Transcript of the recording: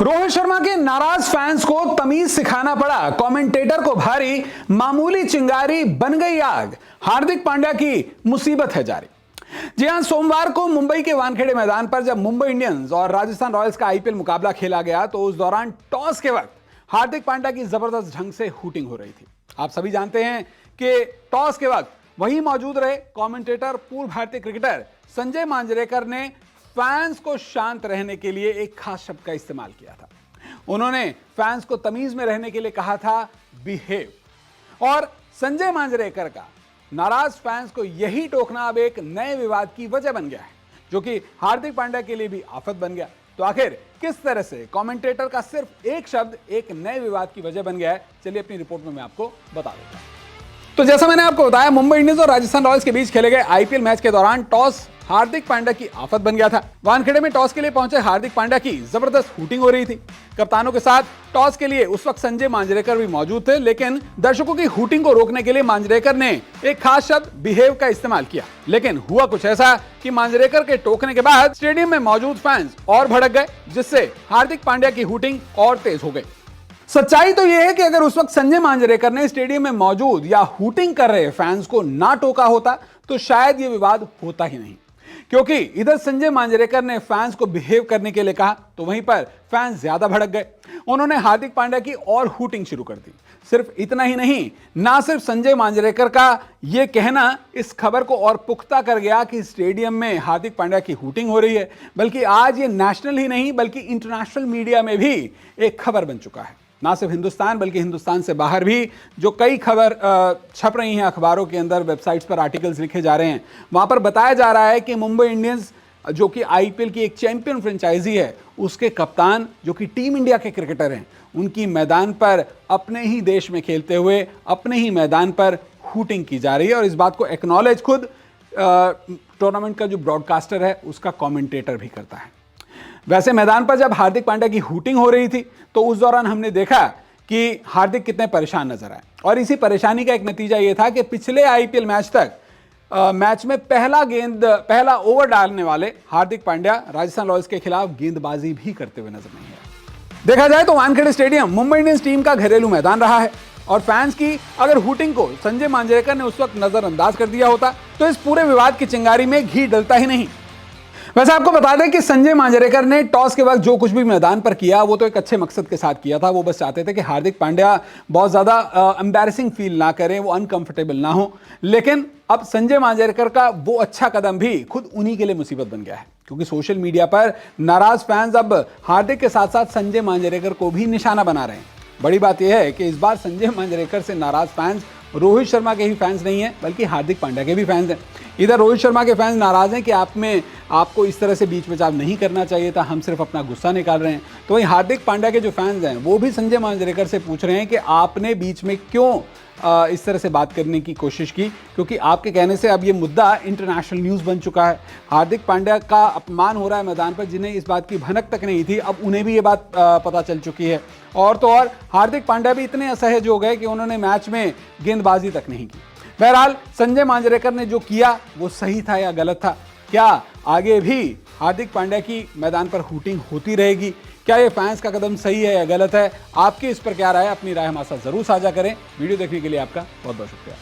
रोहित शर्मा के नाराज फैंस को तमीज सिखाना पड़ा, कमेंटेटर को भारी, मामूली चिंगारी बन गई आग, हार्दिक पांड्या की मुसीबत है जारी। जी हां, सोमवार को मुंबई के वानखेड़े मैदान पर जब मुंबई इंडियंस और राजस्थान रॉयल्स का आईपीएल मुकाबला खेला गया तो उस दौरान टॉस के वक्त हार्दिक पांड्या की जबरदस्त ढंग से हूटिंग हो रही थी। आप सभी जानते हैं कि टॉस के वक्त वही मौजूद रहे कमेंटेटर पूर्व भारतीय क्रिकेटर संजय मांजरेकर ने फैंस को शांत रहने के लिए एक खास शब्द का इस्तेमाल किया था। उन्होंने फैंस को तमीज में रहने के लिए कहा था बिहेव। और संजय मांजरेकर का नाराज फैंस को यही टोकना अब एक नए विवाद की वजह बन गया है, जो कि हार्दिक पांड्या के लिए भी आफत बन गया। तो आखिर किस तरह से कमेंटेटर का सिर्फ एक शब्द एक नए विवाद की वजह बन गया है, चलिए अपनी रिपोर्ट में मैं आपको बता देता हूं। तो जैसा मैंने आपको बताया, मुंबई इंडियंस और राजस्थान रॉयल्स के बीच खेले गए आईपीएल मैच के दौरान टॉस हार्दिक पांड्या की आफत बन गया था। वानखेड़े में टॉस के लिए पहुंचे हार्दिक पांड्या की जबरदस्त हूटिंग हो रही थी। कप्तानों के साथ टॉस के लिए उस वक्त संजय मांजरेकर भी मौजूद थे, लेकिन दर्शकों की हूटिंग को रोकने के लिए मांजरेकर ने एक खास शब्द बिहेव का इस्तेमाल किया। लेकिन हुआ कुछ ऐसा कि मांजरेकर के टोकने के बाद स्टेडियम में मौजूद फैंस और भड़क गए, जिससे हार्दिक पांड्या की हूटिंग और तेज हो गई। सच्चाई तो यह है कि अगर उस वक्त संजय मांजरेकर ने स्टेडियम में मौजूद या हूटिंग कर रहे फैंस को ना टोका होता तो शायद यह विवाद होता ही नहीं, क्योंकि इधर संजय मांजरेकर ने फैंस को बिहेव करने के लिए कहा तो वहीं पर फैंस ज्यादा भड़क गए। उन्होंने हार्दिक पांड्या की और हूटिंग शुरू कर दी। सिर्फ इतना ही नहीं, ना सिर्फ संजय मांजरेकर का यह कहना इस खबर को और पुख्ता कर गया कि स्टेडियम में हार्दिक पांड्या की हूटिंग हो रही है, बल्कि आज ये नेशनल ही नहीं बल्कि इंटरनेशनल मीडिया में भी एक खबर बन चुका है। ना सिर्फ हिंदुस्तान बल्कि हिंदुस्तान से बाहर भी जो कई खबर छप रही हैं अखबारों के अंदर, वेबसाइट्स पर आर्टिकल्स लिखे जा रहे हैं, वहां पर बताया जा रहा है कि मुंबई इंडियंस जो कि आईपीएल की एक चैंपियन फ्रेंचाइजी है, उसके कप्तान जो कि टीम इंडिया के क्रिकेटर हैं, उनकी मैदान पर अपने ही देश में खेलते हुए अपने ही मैदान पर हूटिंग की जा रही है। और इस बात को एक्नॉलेज खुद टूर्नामेंट का जो ब्रॉडकास्टर है उसका कमेंटेटर भी करता है। वैसे मैदान पर जब हार्दिक पांड्या की हूटिंग हो रही थी तो उस दौरान हमने देखा कि हार्दिक कितने परेशान नजर आए, और इसी परेशानी का एक नतीजा यह था कि पिछले आईपीएल मैच तक मैच में पहला ओवर डालने वाले हार्दिक पांड्या राजस्थान रॉयल्स के खिलाफ गेंदबाजी भी करते हुए नजर नहीं आए। देखा जाए तो Wankhede stadium Mumbai Indians team का घरेलू मैदान रहा है, और फैंस की अगर हूटिंग को संजय मांजरेकर ने उस वक्त नजरअंदाज कर दिया होता तो इस पूरे विवाद की चिंगारी में घी डलता ही नहीं। वैसे आपको बता दें कि संजय मांजरेकर ने टॉस के वक्त जो कुछ भी मैदान पर किया वो तो एक अच्छे मकसद के साथ किया था। वो बस चाहते थे कि हार्दिक पांड्या बहुत ज्यादा एम्बैरेसिंग फील ना करें, वो अनकंफर्टेबल ना हो। लेकिन अब संजय मांजरेकर का वो अच्छा कदम भी खुद उन्हीं के लिए मुसीबत बन गया है, क्योंकि सोशल मीडिया पर नाराज फैंस अब हार्दिक के साथ साथ संजय मांजरेकर को भी निशाना बना रहे हैं। बड़ी बात यह है कि इस बार संजय मांजरेकर से नाराज फैंस रोहित शर्मा के ही फैंस नहीं है बल्कि हार्दिक पांड्या के भी फैंस हैं। इधर रोहित शर्मा के फैंस नाराज हैं कि आपको इस तरह से बीच बचाव नहीं करना चाहिए था, हम सिर्फ अपना गुस्सा निकाल रहे हैं। तो वहीं हार्दिक पांड्या के जो फैंस हैं वो भी संजय मांजरेकर से पूछ रहे हैं कि आपने बीच में क्यों इस तरह से बात करने की कोशिश की, क्योंकि आपके कहने से अब ये मुद्दा इंटरनेशनल न्यूज़ बन चुका है। हार्दिक पांड्या का अपमान हो रहा है मैदान पर, जिन्हें इस बात की भनक तक नहीं थी अब उन्हें भी ये बात पता चल चुकी है। और तो और हार्दिक पांड्या भी इतने असहज हो गए कि उन्होंने मैच में गेंदबाजी तक नहीं की। बहरहाल संजय मांजरेकर ने जो किया वो सही था या गलत था? क्या आगे भी हार्दिक पांड्या की मैदान पर हूटिंग होती रहेगी? क्या ये फैंस का कदम सही है या गलत है? आपकी इस पर क्या राय है? अपनी राय हमारे साथ जरूर साझा करें। वीडियो देखने के लिए आपका बहुत बहुत शुक्रिया।